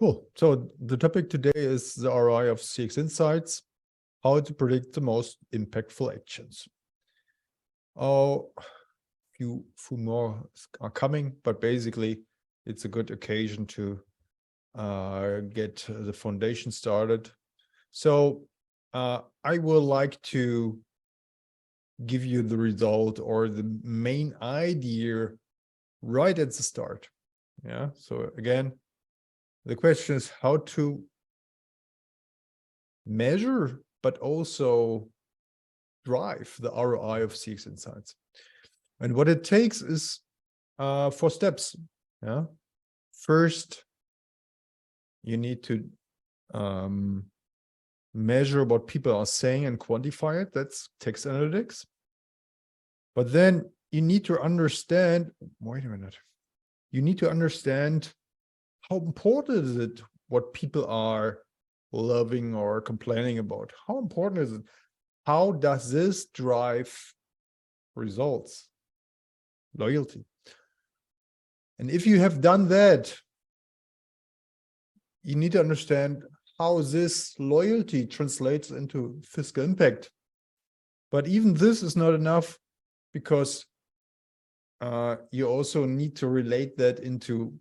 Cool. So the topic today is the ROI of CX Insights, how to predict the most impactful actions. Oh, few more are coming, but basically it's a good occasion to get the foundation started. So I would like to give you the result or the main idea right at the start. Yeah. So again, the question is how to measure, but also drive the ROI of CX Insights. And what it takes is 4 steps. Yeah. First, you need to measure what people are saying and quantify it. That's text analytics. But then you need to understand, wait a minute, you need to understand how important is it what people are loving or complaining about? How important is it? How does this drive results, loyalty? And if you have done that, you need to understand how this loyalty translates into fiscal impact. But even this is not enough, because you also need to relate that into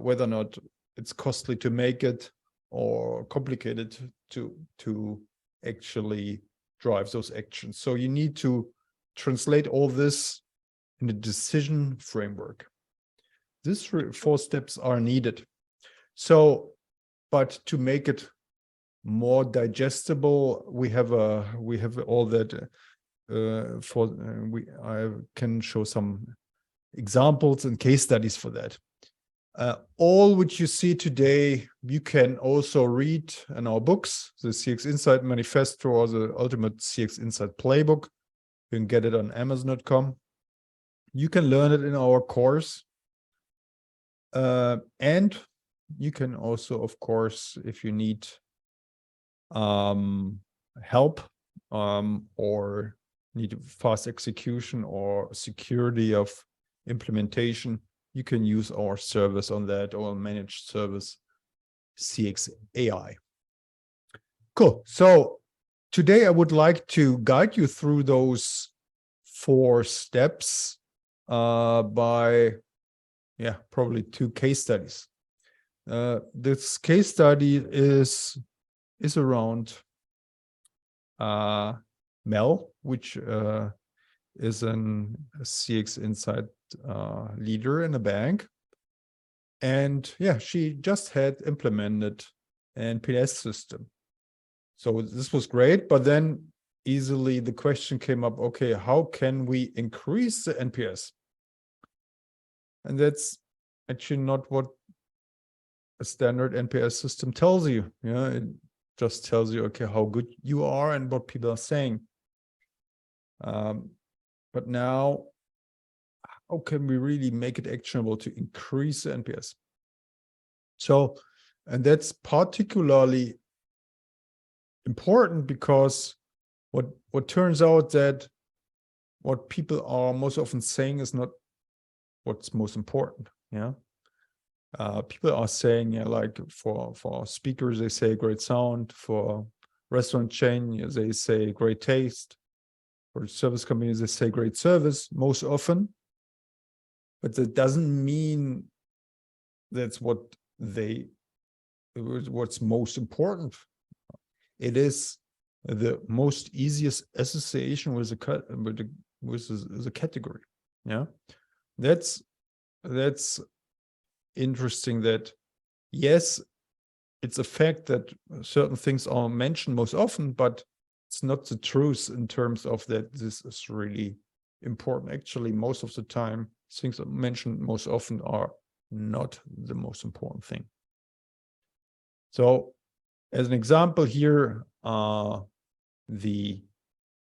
whether or not it's costly to make it or complicated to actually drive those actions. So you need to translate all this in a decision framework. These 4 steps are needed. So, but to make it more digestible, we have all that I can show some examples and case studies for that. All which you see today, you can also read in our books, the CX Insight Manifesto or the Ultimate CX Insight Playbook. You can get it on Amazon.com. You can learn it in our course. And you can also, of course, if you need help or need fast execution or security of implementation, you can use our service on that, or managed service, CX AI. Cool. So today I would like to guide you through those 4 steps by, probably 2 case studies. This case study is around Mel, which is an CX Insight leader in a bank. And she just had implemented an NPS system. So this was great, but then easily the question came up, okay, how can we increase the NPS? And that's actually not what a standard NPS system tells you. It just tells you, okay, how good you are and what people are saying. But now, how can we really make it actionable to increase the NPS? So, and that's particularly important because what turns out that what people are most often saying is not what's most important. People are saying, like for speakers, they say great sound. For restaurant chain, they say great taste. For service companies, they say great service most often. But that doesn't mean that's what's most important. It is the most easiest association with the category. That's interesting. That yes, it's a fact that certain things are mentioned most often, but it's not the truth in terms of that this is really important. Actually, most of the time, things that mentioned most often are not the most important thing. So as an example here, the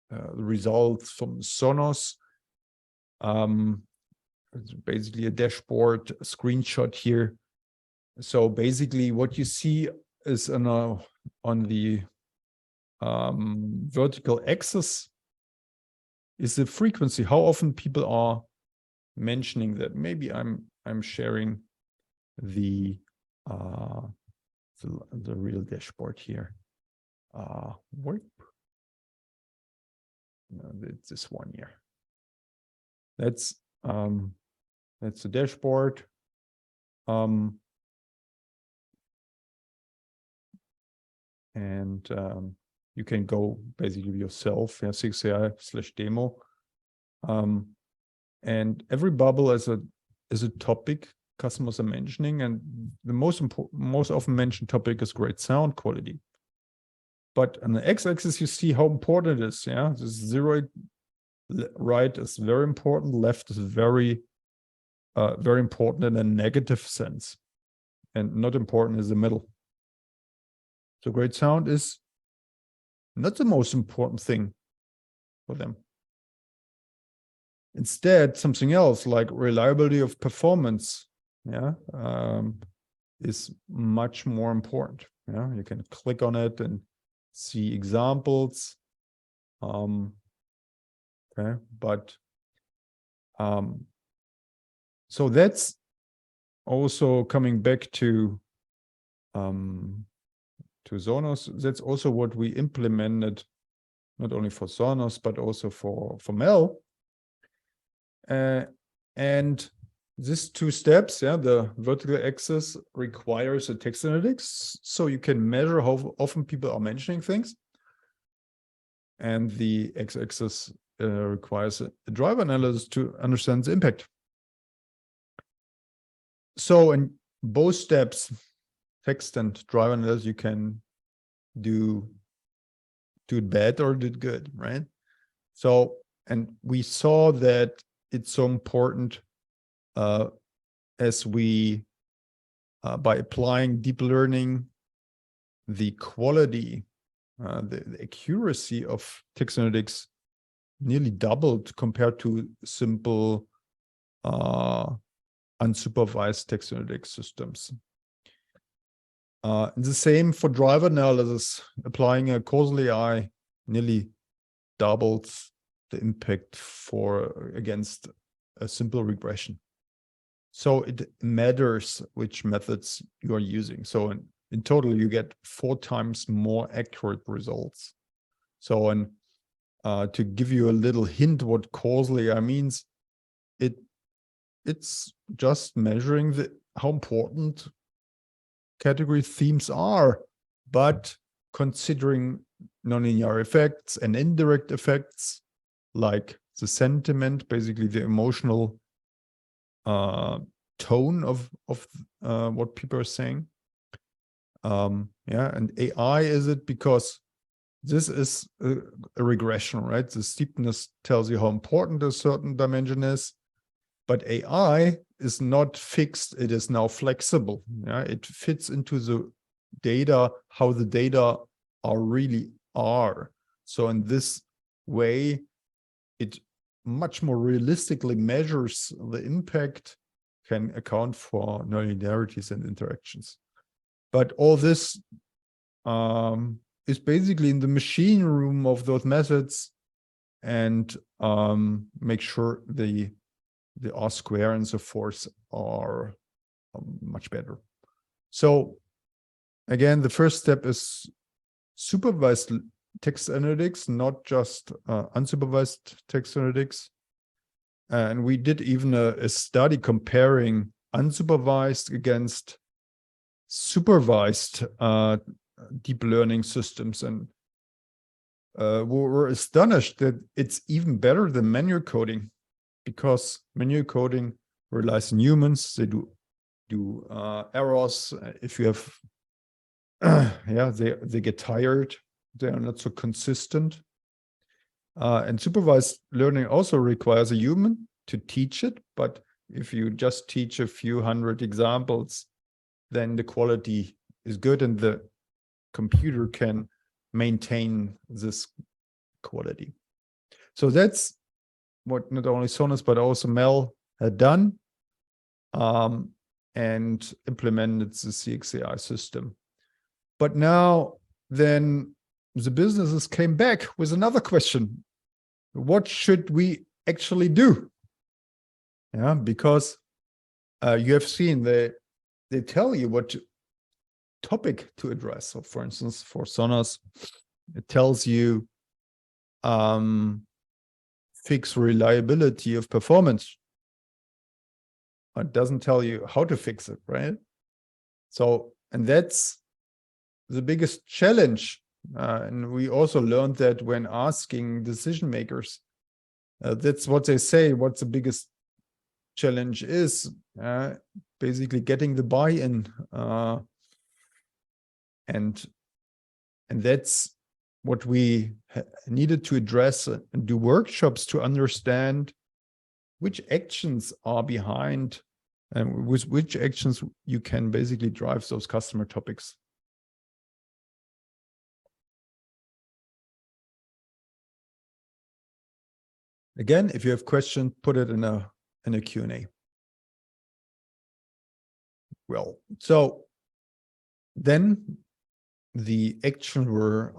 results from Sonos. It's basically a dashboard screenshot here. So basically what you see is on the vertical axis is the frequency, how often people are mentioning that. Maybe I'm sharing the the real dashboard here. Work. No, it's this one here. That's the dashboard. And you can go basically yourself, yeah, 6AI/demo. And every bubble is a topic customers are mentioning, and the most often mentioned topic is great sound quality. But on the x-axis, you see how important it is. Yeah, this zero right is very important. Left is very important in a negative sense, and not important is the middle. So great sound is not the most important thing for them. Instead, something else like reliability of performance, yeah, is much more important. Yeah, you can click on it and see examples. Okay, but so that's also coming back to Sonos. That's also what we implemented, not only for Sonos but also for Mel. And these two steps, yeah, the vertical axis requires a text analytics, so you can measure how often people are mentioning things, and the x-axis requires a driver analysis to understand the impact. So in both steps, text and driver analysis, you can do it bad or do it good, right? So, and we saw that it's so important as we, by applying deep learning, the quality, the accuracy of text analytics nearly doubled compared to simple unsupervised text analytics systems. The same for driver analysis. Applying a Causal AI nearly doubles the impact against a simple regression. So it matters which methods you are using. So in total, you get 4 times more accurate results. So, and to give you a little hint what Causal AI means, it's just measuring how important category themes are, but considering nonlinear effects and indirect effects like the sentiment, basically the emotional tone of what people are saying. Yeah, and AI is it because this is a regression, right? The steepness tells you how important a certain dimension is, but AI is not fixed. It is now flexible. Yeah, it fits into the data, how the data really are. So in this way, it much more realistically measures the impact, can account for nonlinearities and interactions. But all this is basically in the machine room of those methods, and make sure the R square and so forth are much better. So again, the first step is supervised text analytics, not just unsupervised text analytics. And we did even a study comparing unsupervised against supervised deep learning systems, and we were astonished that it's even better than manual coding, because manual coding relies on humans. They do errors. If you have, yeah, they get tired. They are not so consistent. And supervised learning also requires a human to teach it. But if you just teach a few hundred examples, then the quality is good and the computer can maintain this quality. So that's what not only Sonos, but also Mel had done and implemented the CXAI system. But now then the businesses came back with another question. What should we actually do? Yeah, because you have seen they tell you what topic to address. So for instance, for Sonos, it tells you fix reliability of performance. It doesn't tell you how to fix it, right? So, and that's the biggest challenge. And we also learned that when asking decision makers, that's what they say, what the biggest challenge is, basically getting the buy-in. And that's what we needed to address and do workshops to understand which actions are behind and with which actions you can basically drive those customer topics. Again, if you have questions, put it in a Q&A. Well, so then the action were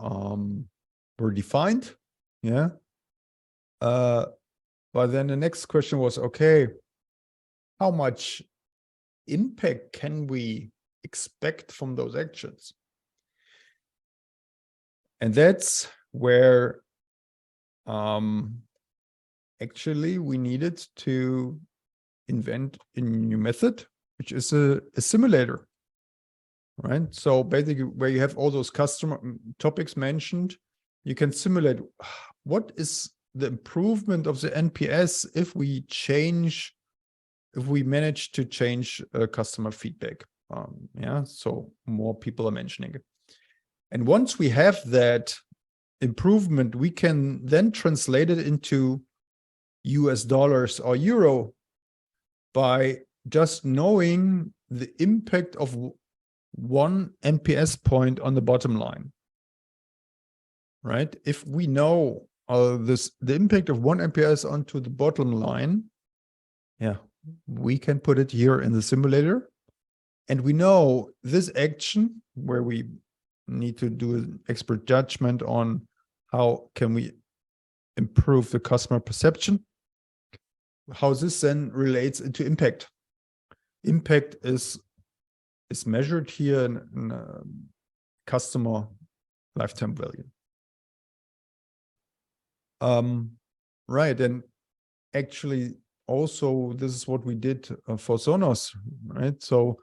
defined, yeah. But then the next question was, okay, how much impact can we expect from those actions? And that's where actually we needed to invent a new method, which is a simulator, right? So basically where you have all those customer topics mentioned, you can simulate what is the improvement of the NPS if we manage to change customer feedback. Yeah, so more people are mentioning it. And once we have that improvement, we can then translate it into US dollars or euro by just knowing the impact of one NPS point on the bottom line, right? If we know the impact of one NPS onto the bottom line, yeah, we can put it here in the simulator. And we know this action where we need to do an expert judgment on how can we improve the customer perception, how this then relates into impact. Impact is measured here in customer lifetime value. Right, and actually also this is what we did for Sonos, right? So,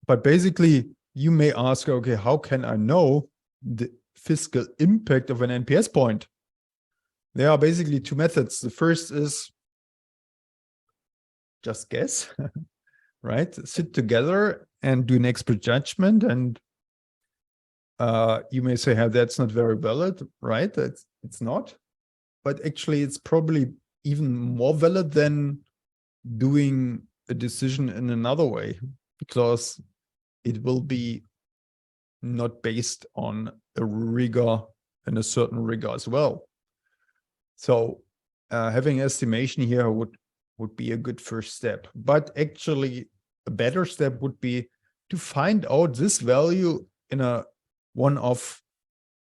but basically you may ask, okay, how can I know the fiscal impact of an NPS point? There are basically two methods. The first is just guess, right? Sit together and do an expert judgment. And you may say, hey, that's not very valid, right? It's not. But actually, it's probably even more valid than doing a decision in another way, because it will be not based on a rigor and a certain rigor as well. So having estimation here would be a good first step. But actually, a better step would be to find out this value in a one-off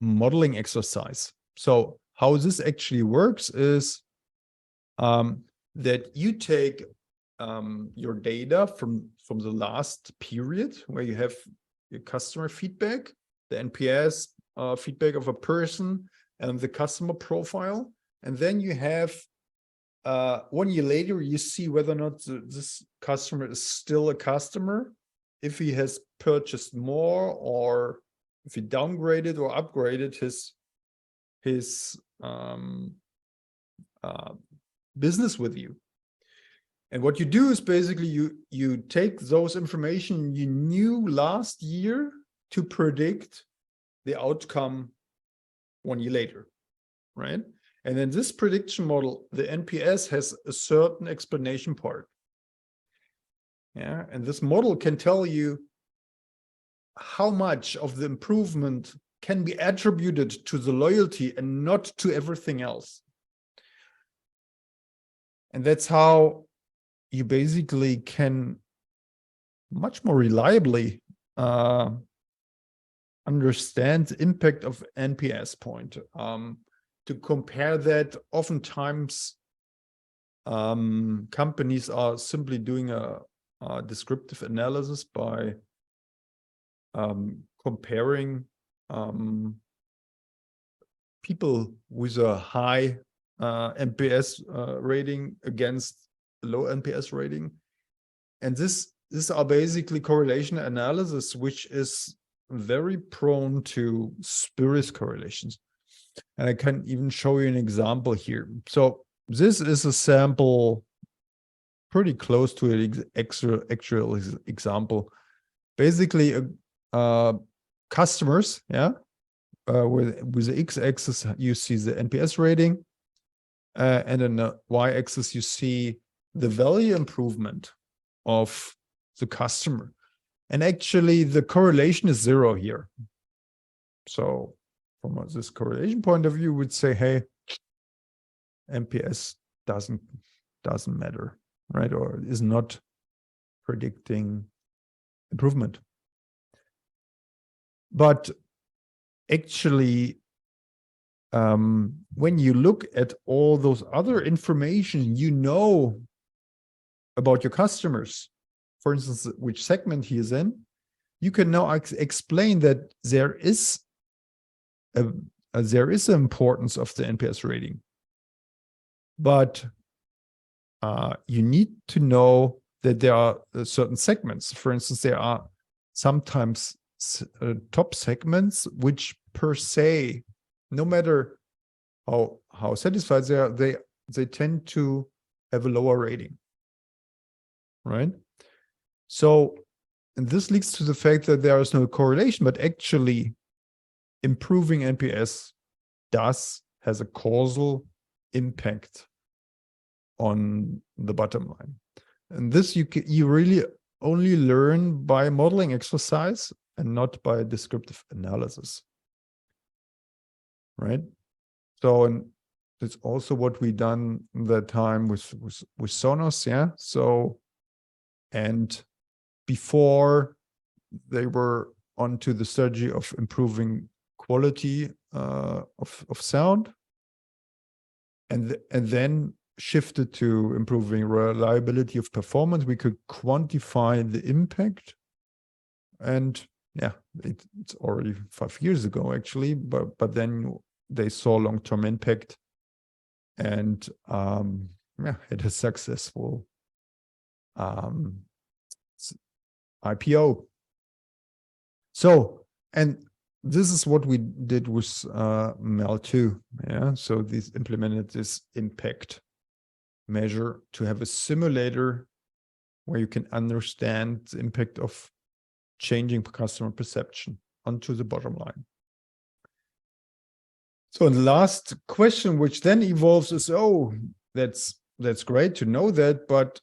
modeling exercise. So how this actually works is that you take your data from the last period where you have your customer feedback, the NPS feedback of a person, and the customer profile. And then you have 1 year later, you see whether or not this customer is still a customer, if he has purchased more, or if he downgraded or upgraded his business with you. And what you do is basically you take those information you knew last year to predict the outcome 1 year later, right? And in this prediction model, the NPS has a certain explanation part. Yeah, and this model can tell you how much of the improvement can be attributed to the loyalty and not to everything else. And that's how you basically can much more reliably understand the impact of NPS point. To compare that, oftentimes companies are simply doing a descriptive analysis by comparing people with a high NPS rating against low NPS rating. And these are basically correlation analysis, which is very prone to spurious correlations. And I can even show you an example here. So this is a sample pretty close to an actual example. Basically, customers, yeah, with the x-axis you see the NPS rating, and on the y-axis you see the value improvement of the customer. And actually, the correlation is 0 here. So from this correlation point of view, would say, hey, NPS doesn't matter, right? Or is not predicting improvement. But actually, when you look at all those other information you know about your customers, for instance, which segment he is in, you can now explain that there is an importance of the NPS rating. But you need to know that there are certain segments. For instance, there are sometimes top segments which per se, no matter how satisfied they are, they tend to have a lower rating, right? So, and this leads to the fact that there is no correlation, but actually improving NPS has a causal impact on the bottom line. And this you really only learn by modeling exercise and not by descriptive analysis, right? So, and it's also what we done that time with Sonos, yeah. So, and before they were onto the strategy of improving quality of sound, and then shifted to improving reliability of performance, we could quantify the impact. And yeah, it's already 5 years ago, actually, but then they saw long-term impact and yeah, had a successful IPO. So, and this is what we did with Mel 2. Yeah, so this implemented this impact measure to have a simulator where you can understand the impact of changing customer perception onto the bottom line. So the last question, which then evolves, is, oh, that's great to know that, but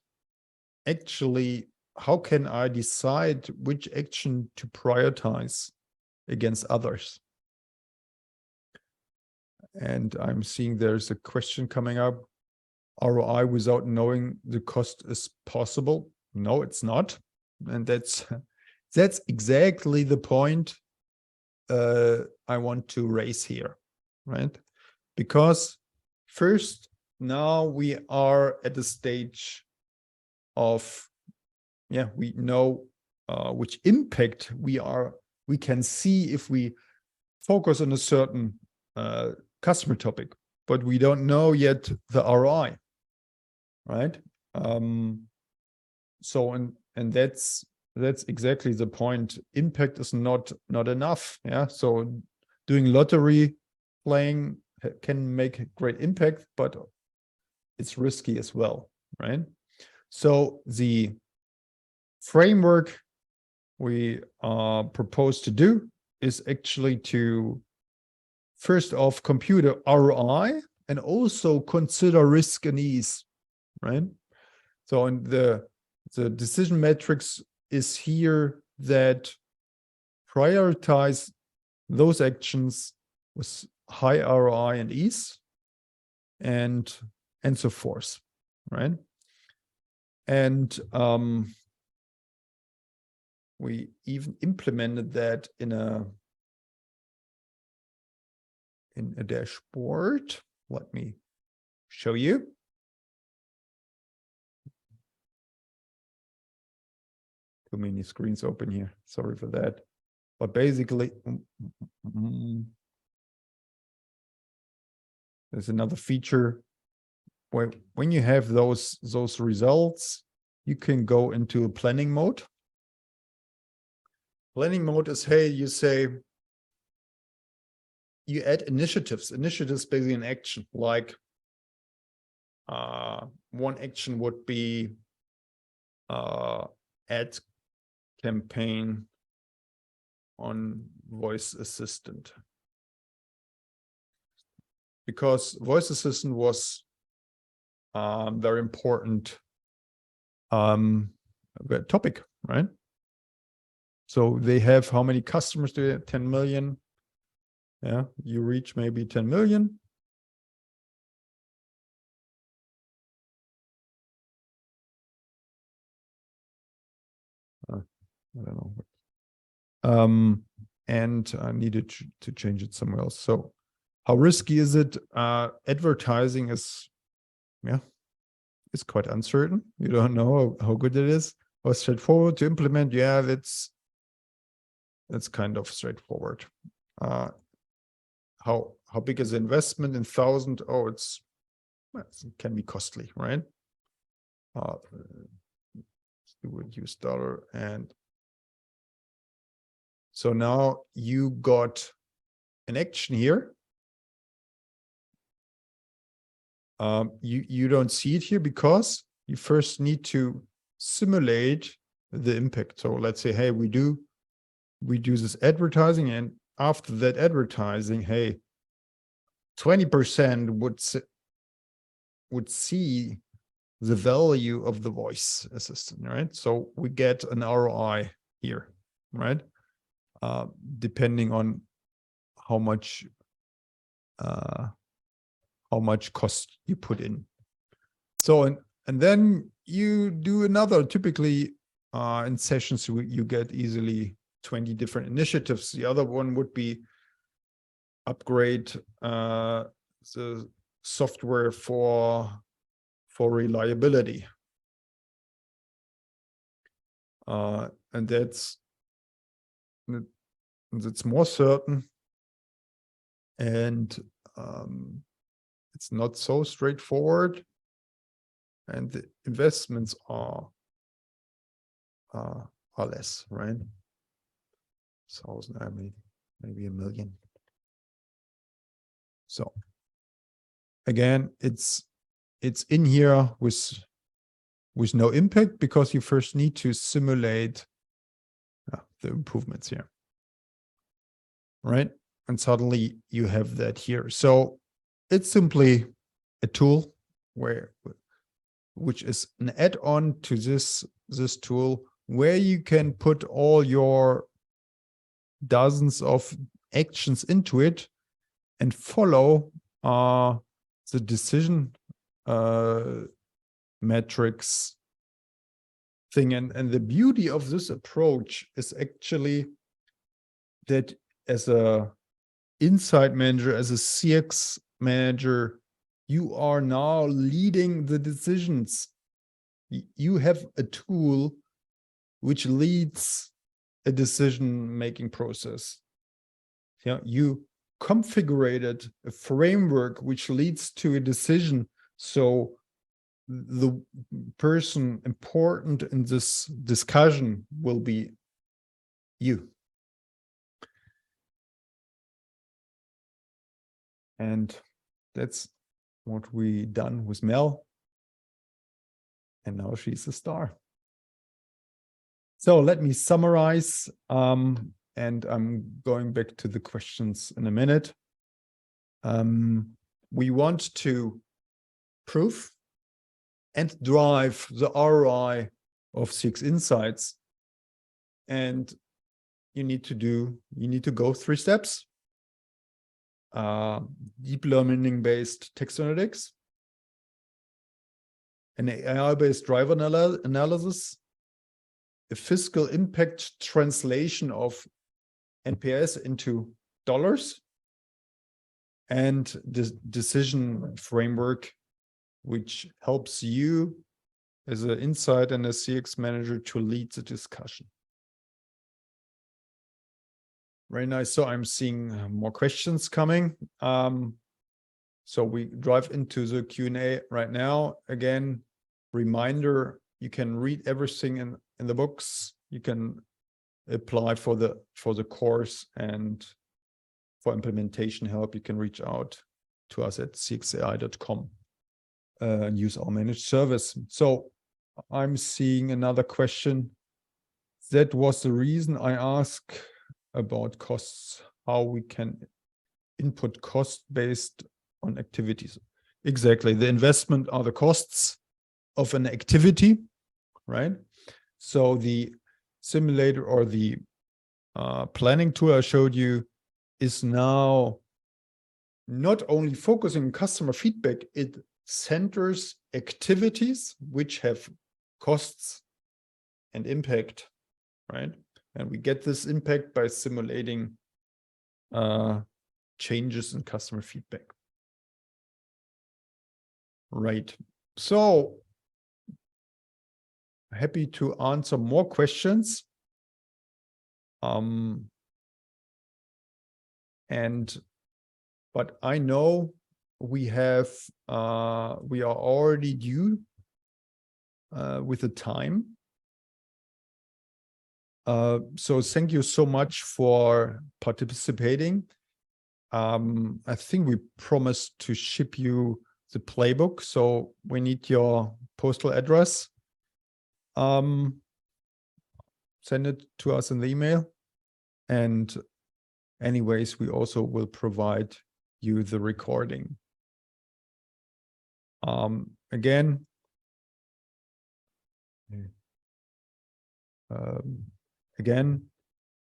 actually, how can I decide which action to prioritize against others? And I'm seeing there's a question coming up. ROI without knowing the cost is possible? No, it's not. And that's exactly the point I want to raise here, right? Because first, now we are at the stage of, yeah, we know which impact we can see if we focus on a certain customer topic, but we don't know yet the ROI, right? So and that's exactly the point. Impact is not enough. Yeah. So doing lottery playing can make a great impact, but it's risky as well, right? So the framework we propose to do is actually to first off compute ROI and also consider risk and ease, right? So in the decision metrics is here that prioritize those actions with high ROI and ease and so forth, right? And we even implemented that in a dashboard. Let me show you. too many screens open here. Sorry for that. But basically, there's another feature where when you have those results, you can go into a planning mode. Planning mode is, hey, you say, you add initiatives. Initiatives basically an action. Like one action would be ad campaign on voice assistant, because voice assistant was very important topic, right? So they have, how many customers do they have? 10 million. Yeah, you reach maybe 10 million. I don't know. And I needed to change it somewhere else. So how risky is it? Advertising is, yeah, it's quite uncertain. You don't know how good it is. How straightforward to implement? Yeah, that's kind of straightforward. How big is the investment in 1,000? Oh, it can be costly, right? Let's do a US dollar. And so now you got an action here. You don't see it here because you first need to simulate the impact. So let's say, hey, we do this advertising, and after that advertising, hey, 20% would see the value of the voice assistant, right? So we get an ROI here, right? Depending on how much cost you put in. So and then you do another. Typically in sessions you get easily 20 different initiatives. The other one would be upgrade the software for reliability, and that's more certain, and it's not so straightforward, and the investments are less, right? 1,000, I mean, maybe 1 million. So again, it's in here with no impact, because you first need to simulate the improvements here, right? And suddenly you have that here. So it's simply a tool which is an add-on to this tool, where you can put all your dozens of actions into it and follow the decision metrics thing. And the beauty of this approach is actually that as a insight manager, as a CX manager, you are now leading the decisions. You have a tool which leads a decision-making process. Yeah, you configured a framework which leads to a decision. So the person important in this discussion will be you. And that's what we done with Mel. And now she's a star. So let me summarize, and I'm going back to the questions in a minute. We want to prove and drive the ROI of CX Insights. And you need to go 3 steps. Deep learning-based text analytics, an AI-based driver analysis, a fiscal impact translation of NPS into dollars, and the decision framework, which helps you as an insight and a CX manager to lead the discussion. Very nice. So I'm seeing more questions coming. So we drive into the Q&A right now. Again, reminder, you can read everything in the books. You can apply for the course, and for implementation help, you can reach out to us at cxai.com and use our managed service. So I'm seeing another question. That was the reason I asked about costs, how we can input cost based on activities. Exactly. The investment are the costs of an activity, right? So the simulator or the planning tool I showed you is now not only focusing on customer feedback, it centers activities which have costs and impact, right? And we get this impact by simulating changes in customer feedback. Right. So happy to answer more questions. But I know we are already due with the time. So thank you so much for participating. I think we promised to ship you the playbook, so we need your postal address. Send it to us in the email, and anyways, we also will provide you the recording. Again,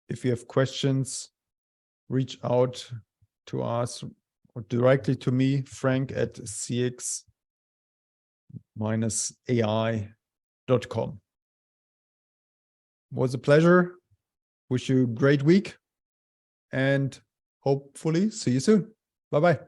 if you have questions, reach out to us or directly to me, Frank at cx-ai.com. Was a pleasure. Wish you a great week and hopefully see you soon. Bye-bye.